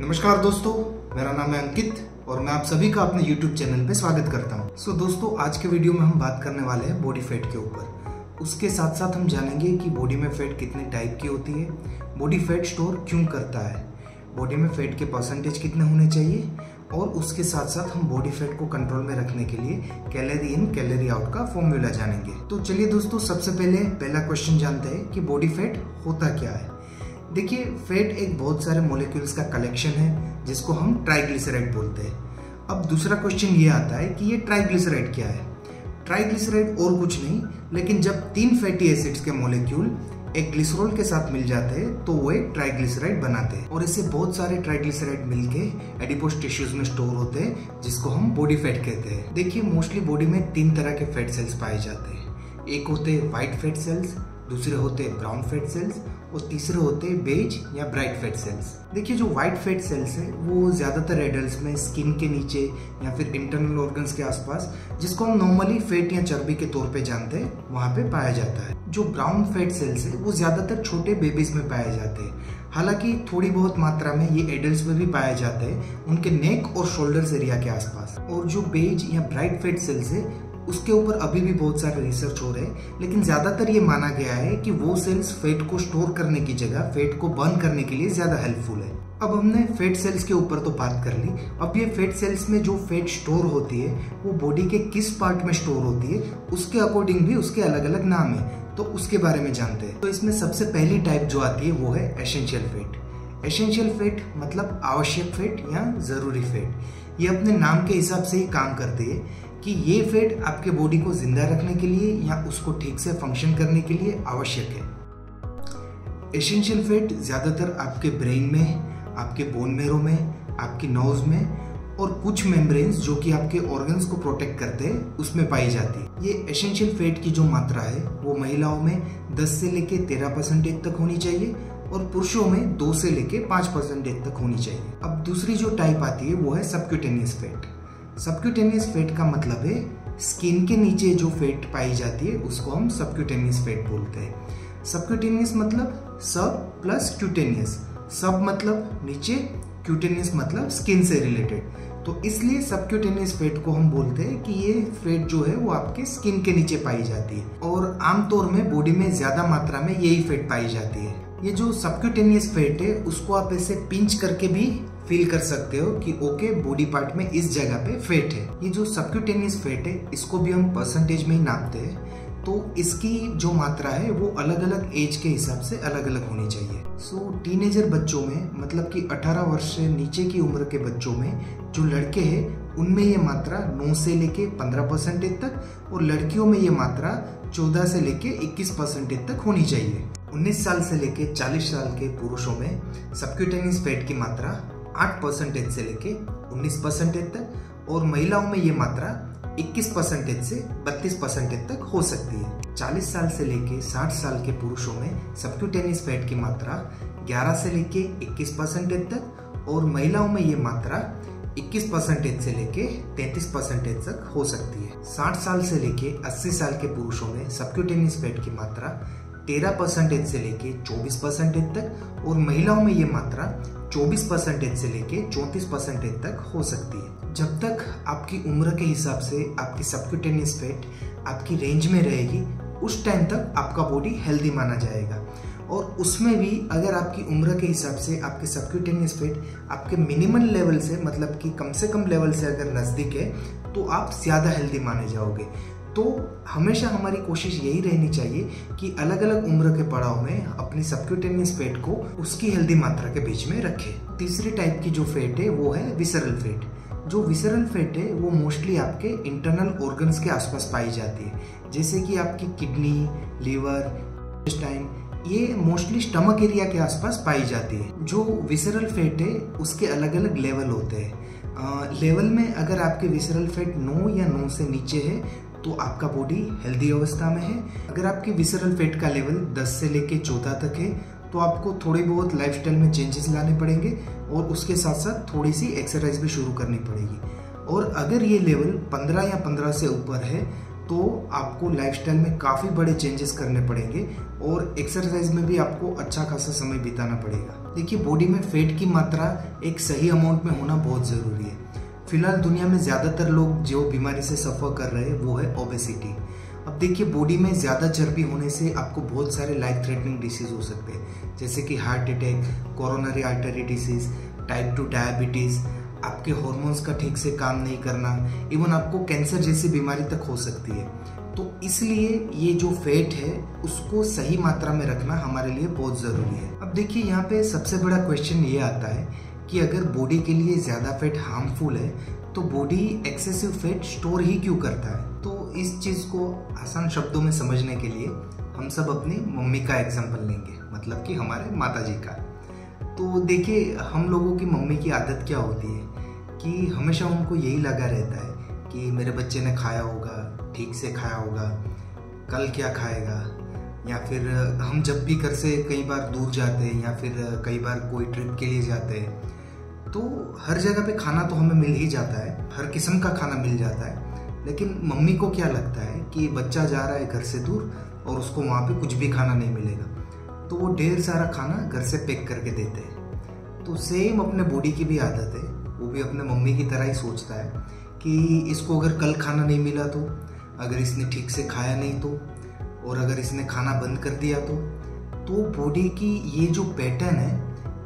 नमस्कार दोस्तों, मेरा नाम है अंकित और मैं आप सभी का अपने YouTube चैनल पे स्वागत करता हूँ। दोस्तों, आज के वीडियो में हम बात करने वाले हैं बॉडी फैट के ऊपर। उसके साथ साथ हम जानेंगे कि बॉडी में फैट कितने टाइप की होती है, बॉडी फैट स्टोर क्यों करता है, बॉडी में फैट के परसेंटेज कितने होने चाहिए और उसके साथ साथ हम बॉडी फैट को कंट्रोल में रखने के लिए कैलोरी इन कैलोरी आउट का फॉर्मूला जानेंगे। तो चलिए दोस्तों, सबसे पहला क्वेश्चन जानते हैं कि बॉडी फैट होता क्या है। देखिए, फैट एक बहुत सारे मॉलिक्यूल्स का कलेक्शन है जिसको हम ट्राइग्लिसराइड बोलते हैं। अब दूसरा क्वेश्चन ये आता है कि ये ट्राइग्लिसराइड क्या है। ट्राइग्लिसराइड और कुछ नहीं, लेकिन जब 3 फैटी एसिड्स के मॉलिक्यूल एक ग्लिसरॉल के साथ मिल जाते हैं तो वो एक ट्राइग्लिसराइड बनाते हैं और इससे बहुत सारे ट्राइग्लिसराइड मिलके एडिपोज टिश्यूज में स्टोर होते हैं जिसको हम बॉडी फैट कहते हैं। देखिए, मोस्टली बॉडी में 3 तरह के फैट सेल्स पाए जाते हैं। एक होते हैं व्हाइट फैट सेल्स, दूसरे होते हैं ब्राउन फैट सेल्स और तीसरे होते हैं बेज या ब्राइट फैट सेल्स। देखिए, जो व्हाइट फैट सेल्स है वो ज्यादातर एडल्ट्स में स्किन के नीचे या फिर इंटरनल ऑर्गन्स के आसपास, जिसको हम नॉर्मली फैट या चर्बी के तौर पे जानते हैं, वहां पे पाया जाता है। जो ब्राउन फैट सेल्स है वो ज्यादातर छोटे बेबीज में पाए जाते हैं, हालांकि थोड़ी बहुत मात्रा में ये एडल्ट्स में भी पाए जाते हैं उनके नेक और शोल्डर्स एरिया के आसपास। और जो बेज या ब्राइट फैट सेल्स है उसके ऊपर अभी भी बहुत सारे रिसर्च हो रहे हैं, लेकिन ज्यादातर ये माना गया है कि वो सेल्स फैट को स्टोर करने की जगह फैट को बर्न करने के लिए ज्यादा हेल्पफुल है। अब हमने फैट सेल्स के ऊपर तो बात कर ली। अब ये फैट सेल्स में जो फैट स्टोर होती है वो बॉडी के किस पार्ट में स्टोर होती है, उसके अकॉर्डिंग भी उसके अलग अलग नाम है, तो उसके बारे में जानते हैं। तो इसमें सबसे पहली टाइप जो आती है वो है एसेंशियल फैट। एसेंशियल फैट मतलब आवश्यक फैट या जरूरी फैट। ये अपने नाम के हिसाब से ही काम करती है कि ये फैट आपके बॉडी को जिंदा रखने के लिए या उसको ठीक से फंक्शन करने के लिए आवश्यक है। एसेंशियल फैट ज्यादातर आपके ब्रेन में, आपके बोन मैरो में, आपकी नर्व्स में और कुछ मेम्ब्रेन्स जो कि आपके ऑर्गन्स को प्रोटेक्ट करते हैं उसमें पाई जाती है। ये एसेंशियल फैट की जो मात्रा है वो महिलाओं में 10 से लेके 13% तक होनी चाहिए और पुरुषों में 2 से लेके 5% तक होनी चाहिए। अब दूसरी जो टाइप आती है वो है सबक्यूटेनियस फैट। सबक्यूटेनियस फैट का मतलब है स्किन के नीचे जो फैट पाई जाती है उसको हम सबक्यूटेनियस फैट बोलते हैं। सबक्यूटेनियस मतलब सब प्लस क्यूटेनियस। सब मतलब नीचे, क्यूटेनियस मतलब स्किन से रिलेटेड, तो इसलिए सबक्यूटेनियस फैट को हम बोलते हैं कि ये फैट जो है वो आपके स्किन के नीचे पाई जाती है और आमतौर में बॉडी में ज्यादा मात्रा में यही फैट पाई जाती है। ये जो सबक्यूटेनियस फैट है उसको आप ऐसे पिंच करके भी फील कर सकते हो कि ओके, बॉडी पार्ट में इस जगह पे फैट है। ये जो सबक्यूटेनियस फैट है इसको भी हम परसेंटेज में ही नापते हैं, तो इसकी जो मात्रा है वो अलग अलग एज के हिसाब से अलग अलग होनी चाहिए। टीनेजर बच्चों में, मतलब कि 18 वर्ष से नीचे की उम्र के बच्चों में जो लड़के हैं उनमें ये मात्रा 9 से लेके 15% तक और लड़कियों में ये मात्रा 14 से लेके 21% तक होनी चाहिए। 19 साल से लेके 40 साल के पुरुषों में सबक्यूटेनियस फैट की मात्रा 8% से लेके 19% तक और महिलाओं में ये मात्रा 21% से 32% तक हो सकती है। 40 साल से लेके 60 साल के पुरुषों में सबक्यूटेनियस फैट की मात्रा 11 से लेके 21% तक और महिलाओं में ये मात्रा 21% से लेके 33% तक हो सकती है। 60 साल से लेके 80 साल के पुरुषों में सबक्यूटेनियस फैट की मात्रा 13% से लेके 24% तक और महिलाओं में ये मात्रा 24% से लेके 34% तक हो सकती है। जब तक आपकी उम्र के हिसाब से आपकी सबक्यूटेनियस फैट आपकी रेंज में रहेगी उस टाइम तक आपका बॉडी हेल्दी माना जाएगा और उसमें भी अगर आपकी उम्र के हिसाब से आपके सबक्यूटेनियस फैट आपके मिनिमम लेवल से, मतलब कि कम से कम लेवल से अगर नज़दीक है तो आप ज़्यादा हेल्दी माने जाओगे। तो हमेशा हमारी कोशिश यही रहनी चाहिए कि अलग अलग उम्र के पड़ाव में अपनी सबक्यूटेनियस फैट को उसकी हेल्दी मात्रा के बीच में रखें। तीसरी टाइप की जो फैट है वो है विसरल फैट। जो विसरल फैट है वो मोस्टली आपके इंटरनल ऑर्गन्स के आसपास पाई जाती है, जैसे कि आपकी किडनी, लीवर, इंटेस्टाइन, ये मोस्टली स्टमक एरिया के आसपास पाई जाती है। जो विसरल फैट है उसके अलग अलग लेवल होते हैं। लेवल में अगर आपके विसरल फैट 9 या 9 से नीचे है तो आपका बॉडी हेल्दी अवस्था में है। अगर आपकी विसरल फैट का लेवल 10 से लेके 14 तक है तो आपको थोड़ी बहुत लाइफस्टाइल में चेंजेस लाने पड़ेंगे और उसके साथ साथ थोड़ी सी एक्सरसाइज भी शुरू करनी पड़ेगी। और अगर ये लेवल 15 या 15 से ऊपर है तो आपको लाइफस्टाइल में काफ़ी बड़े चेंजेस करने पड़ेंगे और एक्सरसाइज में भी आपको अच्छा खासा समय बिताना पड़ेगा। देखिए, बॉडी में फैट की मात्रा एक सही अमाउंट में होना बहुत ज़रूरी है। फिलहाल दुनिया में ज़्यादातर लोग जो बीमारी से सफ़र कर रहे हैं वो है ओबेसिटी। अब देखिए, बॉडी में ज़्यादा चर्बी होने से आपको बहुत सारे लाइफ थ्रेटनिंग डिसीज हो सकते हैं, जैसे कि heart attack, coronary artery disease, type 2 diabetes, आपके हार्मोन्स का ठीक से काम नहीं करना, इवन आपको कैंसर जैसी बीमारी तक हो सकती है। तो इसलिए ये जो फैट है उसको सही मात्रा में रखना हमारे लिए बहुत ज़रूरी है। अब देखिए, यहाँ पे सबसे बड़ा क्वेश्चन ये आता है कि अगर बॉडी के लिए ज़्यादा फैट हार्मफुल है तो बॉडी एक्सेसिव फैट स्टोर ही क्यों करता है। तो इस चीज़ को आसान शब्दों में समझने के लिए हम सब अपनी मम्मी का एग्जाम्पल लेंगे, मतलब कि हमारे माता जी का। तो देखिए, हम लोगों की मम्मी की आदत क्या होती है कि हमेशा उनको यही लगा रहता है कि मेरे बच्चे ने खाया होगा, ठीक से खाया होगा, कल क्या खाएगा। या फिर हम जब भी घर से कई बार दूर जाते हैं या फिर कई बार कोई ट्रिप के लिए जाते हैं तो हर जगह पे खाना तो हमें मिल ही जाता है, हर किस्म का खाना मिल जाता है। लेकिन मम्मी को क्या लगता है कि बच्चा जा रहा है घर से दूर और उसको वहाँ पे कुछ भी खाना नहीं मिलेगा, तो वो ढेर सारा खाना घर से पैक करके देते हैं। तो सेम अपने बॉडी की भी आदत है, वो भी अपने मम्मी की तरह ही सोचता है कि इसको अगर कल खाना नहीं मिला तो, अगर इसने ठीक से खाया नहीं तो, और अगर इसने खाना बंद कर दिया तो बॉडी की ये जो पैटर्न है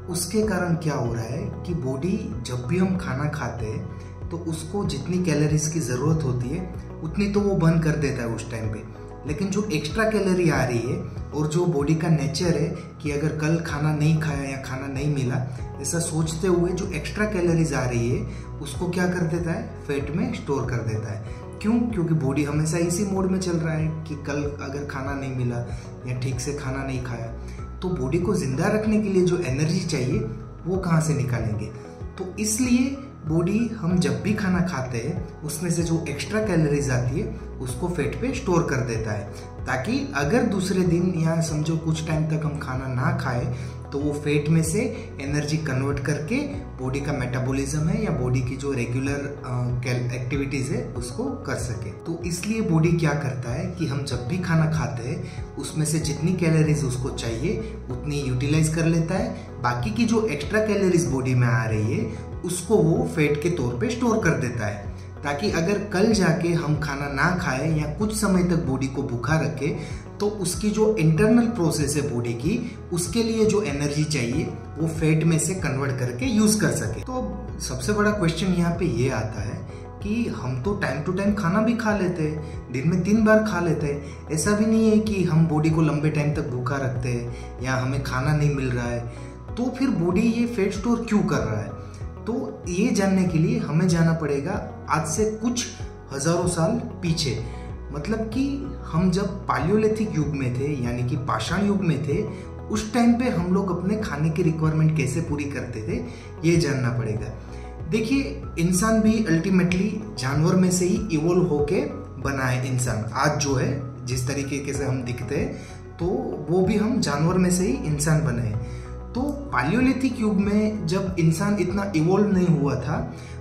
उसके कारण क्या हो रहा है कि बॉडी जब भी हम खाना खाते हैं तो उसको जितनी कैलोरीज की ज़रूरत होती है उतनी तो वो बर्न कर देता है उस टाइम पे। लेकिन जो एक्स्ट्रा कैलोरी आ रही है और जो बॉडी का नेचर है कि अगर कल खाना नहीं खाया या खाना नहीं मिला, ऐसा सोचते हुए जो एक्स्ट्रा कैलोरीज आ रही है उसको क्या कर देता है, फैट में स्टोर कर देता है। क्यों? क्योंकि बॉडी हमेशा इसी मोड में चल रहा है कि कल अगर खाना नहीं मिला या ठीक से खाना नहीं खाया तो बॉडी को जिंदा रखने के लिए जो एनर्जी चाहिए वो कहाँ से निकालेंगे। तो इसलिए बॉडी हम जब भी खाना खाते हैं उसमें से जो एक्स्ट्रा कैलोरीज आती है उसको फैट पे स्टोर कर देता है, ताकि अगर दूसरे दिन या समझो कुछ टाइम तक हम खाना ना खाए तो वो फैट में से एनर्जी कन्वर्ट करके बॉडी का मेटाबॉलिज्म है या बॉडी की जो रेगुलर एक्टिविटीज है उसको कर सके। तो इसलिए बॉडी क्या करता है कि हम जब भी खाना खाते हैं उसमें से जितनी कैलोरीज उसको चाहिए उतनी यूटिलाइज कर लेता है, बाकी की जो एक्स्ट्रा कैलोरीज बॉडी में आ रही है उसको वो फैट के तौर पे स्टोर कर देता है, ताकि अगर कल जाके हम खाना ना खाए या कुछ समय तक बॉडी को भूखा रखे तो उसकी जो इंटरनल प्रोसेस है बॉडी की, उसके लिए जो एनर्जी चाहिए वो फैट में से कन्वर्ट करके यूज कर सके। तो सबसे बड़ा क्वेश्चन यहाँ पे ये आता है कि हम तो टाइम टू टाइम खाना भी खा लेते हैं, दिन में 3 बार खा लेते हैं, ऐसा भी नहीं है कि हम बॉडी को लंबे टाइम तक भूखा रखते हैं या हमें खाना नहीं मिल रहा है, तो फिर बॉडी ये फैट स्टोर क्यों कर रहा है। तो ये जानने के लिए हमें जाना पड़ेगा आज से कुछ हजारों साल पीछे, मतलब कि हम जब पालियोलिथिक युग में थे यानी कि पाषाण युग में थे, उस टाइम पे हम लोग अपने खाने की रिक्वायरमेंट कैसे पूरी करते थे ये जानना पड़ेगा। देखिए, इंसान भी अल्टीमेटली जानवर में से ही इवोल्व होके बना है। इंसान आज जो है जिस तरीके से हम दिखते हैं तो वो भी हम जानवर में से ही इंसान बने हैं। तो पालियोलिथिक युग में जब इंसान इतना इवोल्व नहीं हुआ था,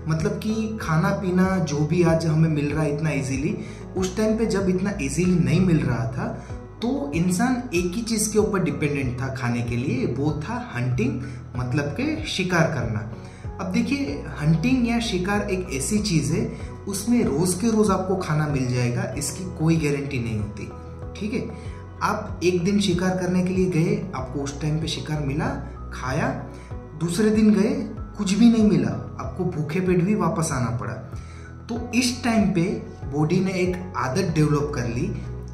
मतलब कि खाना पीना जो भी आज हमें मिल रहा है इतना इजीली, उस टाइम पे जब इतना इजीली नहीं मिल रहा था तो इंसान एक ही चीज के ऊपर डिपेंडेंट था खाने के लिए, वो था हंटिंग, मतलब के शिकार करना। अब देखिए, हंटिंग या शिकार एक ऐसी चीज है उसमें रोज के रोज आपको खाना मिल जाएगा, इसकी कोई गारंटी नहीं होती। ठीक है, आप एक दिन शिकार करने के लिए गए, आपको उस टाइम पे शिकार मिला, खाया, दूसरे दिन गए कुछ भी नहीं मिला, आपको भूखे पेट भी वापस आना पड़ा। तो इस टाइम पे बॉडी ने एक आदत डेवलप कर ली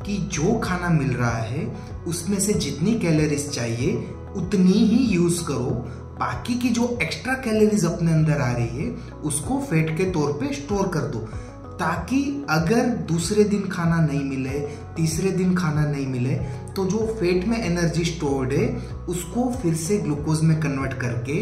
कि जो खाना मिल रहा है उसमें से जितनी कैलोरीज चाहिए उतनी ही यूज करो, बाकी की जो एक्स्ट्रा कैलोरीज अपने अंदर आ रही है उसको फैट के तौर पे स्टोर कर दो, ताकि अगर दूसरे दिन खाना नहीं मिले, तीसरे दिन खाना नहीं मिले, तो जो फैट में एनर्जी स्टोर्ड है उसको फिर से ग्लूकोज में कन्वर्ट करके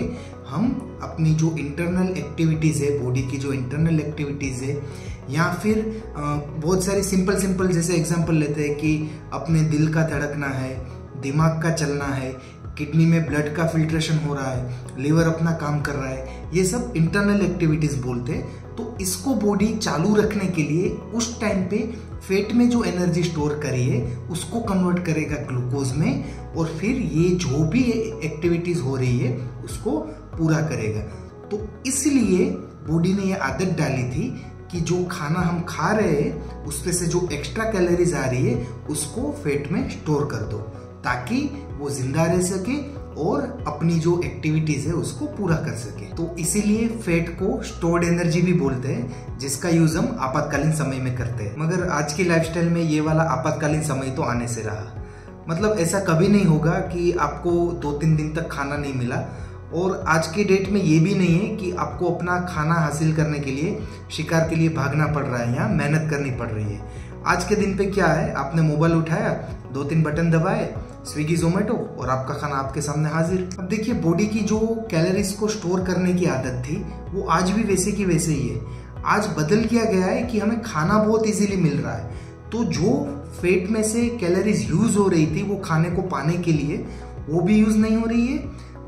हम अपनी जो इंटरनल एक्टिविटीज है, बॉडी की जो इंटरनल एक्टिविटीज है, या फिर बहुत सारे सिंपल जैसे एग्जांपल लेते हैं कि अपने दिल का धड़कना है, दिमाग का चलना है, किडनी में ब्लड का फिल्ट्रेशन हो रहा है, लिवर अपना काम कर रहा है, ये सब इंटरनल एक्टिविटीज बोलते हैं। तो इसको बॉडी चालू रखने के लिए उस टाइम पे फैट में जो एनर्जी स्टोर करी है उसको कन्वर्ट करेगा ग्लूकोज में, और फिर ये जो भी एक्टिविटीज हो रही है उसको पूरा करेगा। तो इसलिए बॉडी ने ये आदत डाली थी कि जो खाना हम खा रहे हैं उसमें से जो एक्स्ट्रा कैलोरीज आ रही है उसको फैट में स्टोर कर दो, ताकि वो जिंदा रह सके और अपनी जो एक्टिविटीज है उसको पूरा कर सके। तो इसीलिए फैट को स्टोर्ड एनर्जी भी बोलते हैं, जिसका यूज हम आपातकालीन समय में करते हैं। मगर आज की लाइफस्टाइल में ये वाला आपातकालीन समय तो आने से रहा। मतलब ऐसा कभी नहीं होगा कि आपको 2-3 दिन तक खाना नहीं मिला, और आज के डेट में ये भी नहीं है कि आपको अपना खाना हासिल करने के लिए शिकार के लिए भागना पड़ रहा है या मेहनत करनी पड़ रही है। आज के दिन पे क्या है, आपने मोबाइल उठाया, 2-3 बटन दबाए, स्विगी जोमेटो, और आपका खाना आपके सामने हाजिर। अब देखिए, बॉडी की जो कैलोरीज को स्टोर करने की आदत थी वो आज भी वैसे की वैसे ही है। आज बदल किया गया है कि हमें खाना बहुत इजीली मिल रहा है, तो जो फैट में से कैलोरीज यूज हो रही थी वो खाने को पाने के लिए वो भी यूज नहीं हो रही है।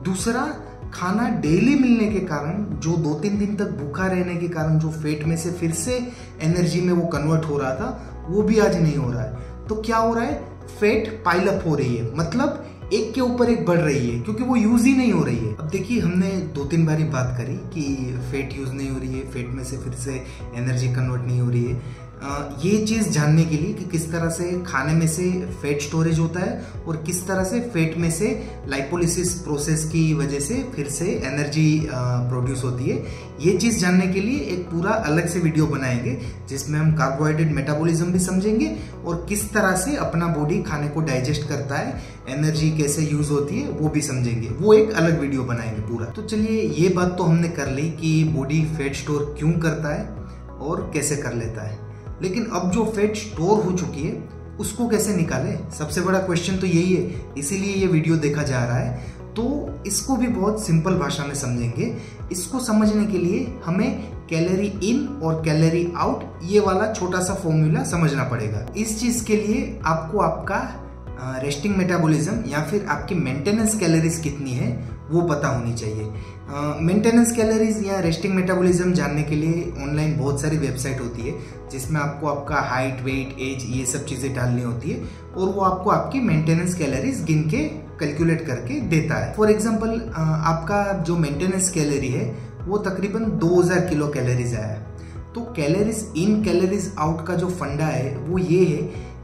दूसरा, खाना डेली मिलने के कारण, जो 2-3 दिन तक भूखा रहने के कारण जो फैट में से फिर से एनर्जी में वो कन्वर्ट हो रहा था, वो भी आज नहीं हो रहा है। तो क्या हो रहा है, फैट पाइल अप हो रही है, मतलब एक के ऊपर एक बढ़ रही है, क्योंकि वो यूज ही नहीं हो रही है। अब देखिए, हमने 2-3 बारी बात करी कि फैट यूज नहीं हो रही है, फैट में से फिर से एनर्जी कन्वर्ट नहीं हो रही है। ये चीज जानने के लिए कि किस तरह से खाने में से फैट स्टोरेज होता है और किस तरह से फैट में से लाइपोलिसिस प्रोसेस की वजह से फिर से एनर्जी प्रोड्यूस होती है, ये चीज जानने के लिए एक पूरा अलग से वीडियो बनाएंगे, जिसमें हम कार्बोहाइड्रेट मेटाबॉलिज्म भी समझेंगे और किस तरह से अपना बॉडी खाने को डाइजेस्ट करता है, एनर्जी कैसे यूज होती है वो भी समझेंगे। वो एक अलग वीडियो बनाएंगे पूरा। तो चलिए, ये बात तो हमने कर ली कि बॉडी फैट स्टोर क्यों करता है और कैसे कर लेता है, लेकिन अब जो फैट स्टोर हो चुकी है उसको कैसे निकाले, सबसे बड़ा क्वेश्चन तो यही है। इसीलिए ये वीडियो देखा जा रहा है। तो इसको भी बहुत सिंपल भाषा में समझेंगे। इसको समझने के लिए हमें कैलोरी इन और कैलोरी आउट ये वाला छोटा सा फॉर्मूला समझना पड़ेगा। इस चीज के लिए आपको आपका रेस्टिंग मेटाबॉलिज्म या फिर आपकी मेंटेनेंस कैलोरीज कितनी है वो पता होनी चाहिए। मेंटेनेंस कैलोरीज या रेस्टिंग मेटाबॉलिज्म जानने के लिए ऑनलाइन बहुत सारी वेबसाइट होती है, जिसमें आपको आपका हाइट, वेट, एज ये सब चीज़ें डालनी होती है, और वो आपको आपकी मेंटेनेंस कैलोरीज गिन के कैलकुलेट करके देता है। फॉर एग्जाम्पल, आपका जो मेंटेनेंस कैलोरी है वो तकरीबन 2000 किलो कैलोरीज आया है। तो कैलोरीज इन कैलोरीज आउट का जो फंडा है वो ये है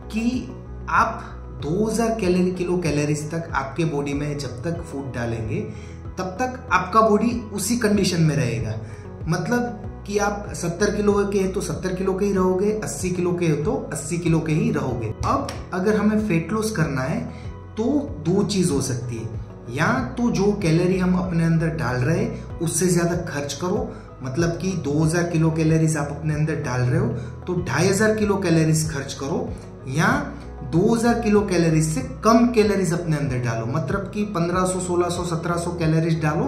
कि आप 2000 किलो कैलोरीज तक आपके बॉडी में जब तक फूड डालेंगे तब तक आपका बॉडी उसी कंडीशन में रहेगा। मतलब कि आप 70 किलो के हैं तो 70 किलो के ही रहोगे, 80 किलो के हो तो 80 किलो के ही रहोगे। अब अगर हमें फैट लॉस करना है तो 2 चीज हो सकती है, या तो जो कैलोरी हम अपने अंदर डाल रहे हैं उससे ज्यादा खर्च करो, मतलब कि 2000 किलो कैलोरीज आप अपने अंदर डाल रहे हो तो 2500 किलो कैलोरीज खर्च करो, या 2000 किलो कैलोरीज से कम कैलोरीज अपने अंदर डालो, मतलब कि 1500, 1600, 1700 कैलोरीज डालो।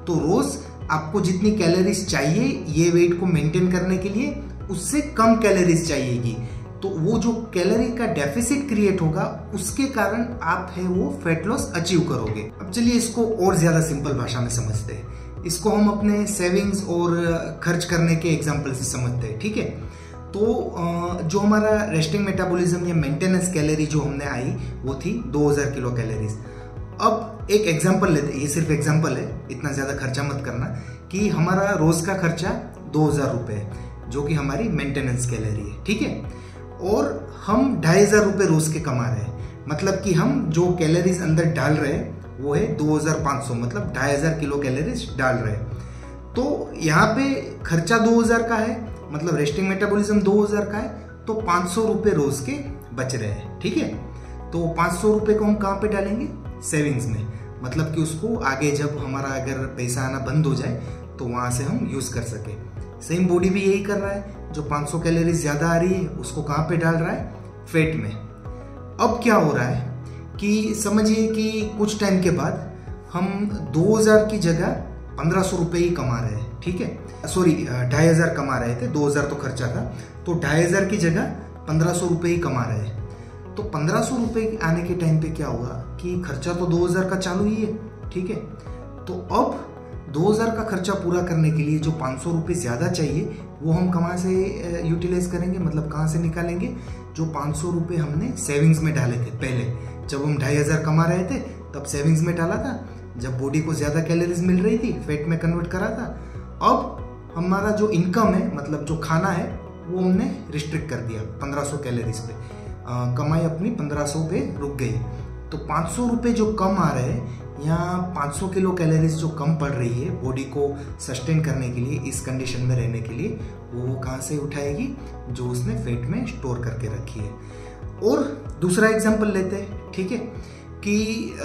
तो रोज आपको जितनी कैलोरीज चाहिए ये वेट को मेंटेन करने के लिए, उससे कम कैलोरीज चाहिएगी। तो वो जो कैलोरी का डेफिसिट क्रिएट होगा उसके कारण आप है वो फैट लॉस अचीव करोगे। अब चलिए, इसको और ज्यादा सिंपल भाषा में समझते हैं। इसको हम अपने सेविंग्स और खर्च करने के एग्जाम्पल से समझते हैं, ठीक है। तो जो हमारा रेस्टिंग मेटाबॉलिज्म या मेंटेनेंस कैलोरी जो हमने आई वो थी 2000 किलो कैलोरीज। अब एक एग्जांपल लेते हैं, ये सिर्फ एग्जांपल है, इतना ज्यादा खर्चा मत करना, कि हमारा रोज का खर्चा 2000 रुपये है, जो कि हमारी मेंटेनेंस कैलोरी है, ठीक है। और हम 2500 रुपये रोज के कमा रहे हैं, मतलब कि हम जो कैलोरीज अंदर डाल रहे हैं वो है 2500, मतलब 2500 किलो कैलोरीज डाल रहे हैं। तो यहाँ पे खर्चा 2000 का है, मतलब रेस्टिंग मेटाबॉलिज्म 2000 का है, तो 500 रुपये रोज के बच रहे हैं, ठीक है। तो 500 रुपये को हम कहाँ पे डालेंगे, सेविंग्स में, मतलब कि उसको आगे जब हमारा अगर पैसा आना बंद हो जाए तो वहां से हम यूज कर सके। सेम बॉडी भी यही कर रहा है, जो 500 कैलोरीज ज्यादा आ रही है उसको कहाँ पे डाल रहा है, फैट में। अब क्या हो रहा है कि समझिए कि कुछ टाइम के बाद हम 2000 की जगह 1500 रुपये ही कमा रहे हैं, ठीक है। सॉरी, 2500 कमा रहे थे, 2000 तो खर्चा था, तो 2500 की जगह 1500 रुपये ही कमा रहे हैं। तो 1500 रुपये आने के टाइम पे क्या हुआ कि खर्चा तो 2000 का चालू ही है, ठीक है। तो अब 2000 का खर्चा पूरा करने के लिए जो 500 रुपये ज़्यादा चाहिए वो हम कहाँ से यूटिलाइज करेंगे, मतलब कहाँ से निकालेंगे। जो 500 रुपये हमने सेविंग्स में डाले थे पहले, जब हम 2500 कमा रहे थे तब सेविंग्स में डाला था, जब बॉडी को ज़्यादा कैलोरीज मिल रही थी फैट में कन्वर्ट करा था। अब हमारा जो इनकम है, मतलब जो खाना है, वो हमने रिस्ट्रिक्ट कर दिया 1500 कैलोरीज पे। कमाई अपनी 1500 पे रुक गई। तो 500 रुपये जो कम आ रहे हैं या 500 किलो कैलोरीज जो कम पड़ रही है बॉडी को सस्टेन करने के लिए, इस कंडीशन में रहने के लिए, वो कहाँ से उठाएगी, जो उसने फैट में स्टोर करके रखी है। और दूसरा एग्जांपल लेते हैं, ठीक है, कि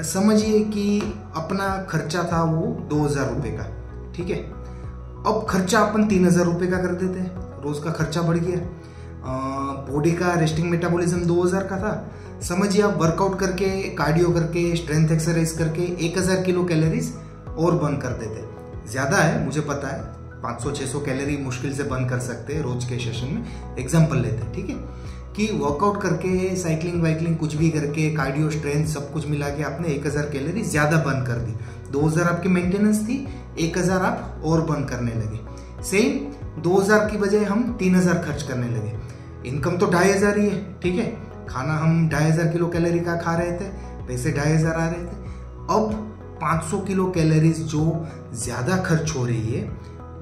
समझिए कि अपना खर्चा था वो 2000 रुपये का, ठीक है। अब खर्चा अपन 3000 रुपये का कर देते हैं, रोज का खर्चा बढ़ गया। बॉडी का रेस्टिंग मेटाबॉलिज्म 2000 का था, समझिए आप वर्कआउट करके, कार्डियो करके, स्ट्रेंथ एक्सरसाइज करके 1000 किलो कैलोरीज और बर्न कर देते। ज़्यादा है मुझे पता है, 500-600 कैलोरी मुश्किल से बर्न कर सकते हैं रोज के सेशन में। एग्जाम्पल लेते हैं, ठीक है, कि वर्कआउट करके, साइकिलिंग वाइकलिंग कुछ भी करके, कार्डियो स्ट्रेंथ सब कुछ मिला के आपने 1000 कैलोरी ज़्यादा बर्न कर दी। 2000 आपकी मेंटेनेंस थी, 1000 आप और बर्न करने लगे। सेम 2000 की बजाय हम 3000 खर्च करने लगे। इनकम तो 2500 ही है, ठीक है, खाना हम 2500 किलो कैलोरी का खा रहे थे, पैसे 2500 आ रहे थे। अब 500 किलो कैलोरीज जो ज़्यादा खर्च हो रही है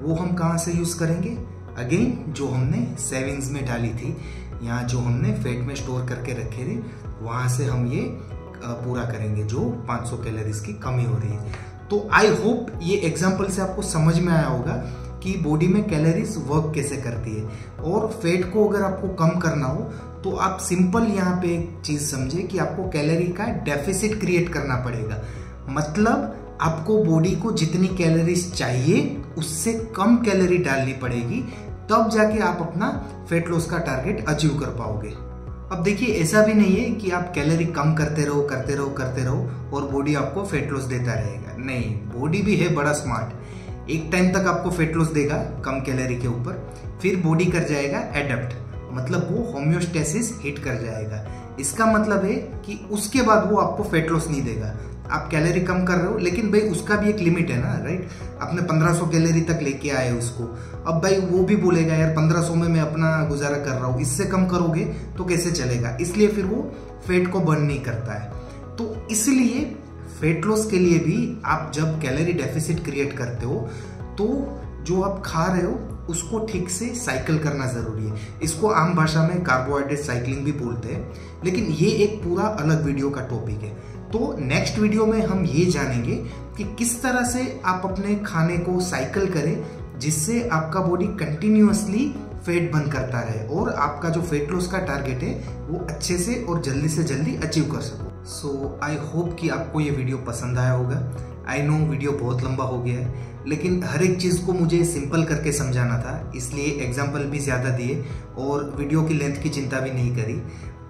वो हम कहाँ से यूज़ करेंगे, अगेन जो हमने सेविंग्स में डाली थी या जो हमने फैट में स्टोर करके रखे थे, वहाँ से हम ये पूरा करेंगे जो 500 कैलोरीज की कमी हो रही है। तो आई होप ये एग्जाम्पल से आपको समझ में आया होगा कि बॉडी में कैलोरीज वर्क कैसे करती है। और फैट को अगर आपको कम करना हो तो आप सिंपल यहाँ पे एक चीज़ समझे कि आपको कैलोरी का डेफिसिट क्रिएट करना पड़ेगा। मतलब आपको बॉडी को जितनी कैलोरीज चाहिए उससे कम कैलोरी डालनी पड़ेगी, तब जाके आप अपना फैट लॉस का टारगेट अचीव कर पाओगे। अब देखिए, ऐसा भी नहीं है कि आप कैलोरी कम करते रहो और बॉडी आपको फैट लॉस देता रहेगा। नहीं, बॉडी भी है बड़ा स्मार्ट। एक टाइम तक आपको फैट लॉस देगा कम कैलोरी के ऊपर, फिर बॉडी कर जाएगा एडप्ट, मतलब वो होम्योस्टेसिस हिट कर जाएगा। इसका मतलब है कि उसके बाद वो आपको फैट लॉस नहीं देगा। आप कैलोरी कम कर रहे हो, लेकिन भाई उसका भी एक लिमिट है ना, राइट। आपने 1500 कैलोरी तक लेके आए उसको, अब भाई वो भी बोलेगा यार 1500 में मैं अपना गुजारा कर रहा हूँ, इससे कम करोगे तो कैसे चलेगा, इसलिए फिर वो फैट को बर्न नहीं करता है। तो इसलिए फैट लॉस के लिए भी आप जब कैलोरी डेफिसिट क्रिएट करते हो तो जो आप खा रहे हो उसको ठीक से साइकिल करना जरूरी है। इसको आम भाषा में कार्बोहाइड्रेट साइकिलिंग भी बोलते हैं, लेकिन ये एक पूरा अलग वीडियो का टॉपिक है। तो नेक्स्ट वीडियो में हम ये जानेंगे कि किस तरह से आप अपने खाने को साइकिल करें जिससे आपका बॉडी कंटिन्यूअसली फैट बर्न करता रहे और आपका जो फैट लॉस का टारगेट है वो अच्छे से और जल्दी से जल्दी अचीव कर सको। सो आई होप कि आपको ये वीडियो पसंद आया होगा। आई नो वीडियो बहुत लंबा हो गया है, लेकिन हर एक चीज़ को मुझे सिंपल करके समझाना था, इसलिए एग्जाम्पल भी ज़्यादा दिए और वीडियो की लेंथ की चिंता भी नहीं करी।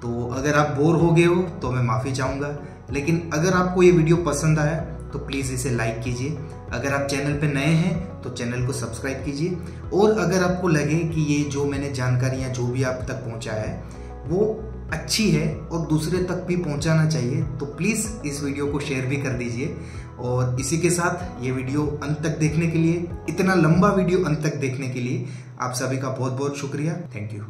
तो अगर आप बोर हो गए हो तो मैं माफ़ी चाहूँगा, लेकिन अगर आपको ये वीडियो पसंद आया तो प्लीज़ इसे लाइक कीजिए। अगर आप चैनल पे नए हैं तो चैनल को सब्सक्राइब कीजिए। और अगर आपको लगे कि ये जो मैंने जानकारियाँ जो भी आप तक पहुँचाया है वो अच्छी है और दूसरे तक भी पहुँचाना चाहिए, तो प्लीज़ इस वीडियो को शेयर भी कर दीजिए। और इसी के साथ ये वीडियो अंत तक देखने के लिए, इतना लंबा वीडियो अंत तक देखने के लिए आप सभी का बहुत बहुत शुक्रिया। Thank you.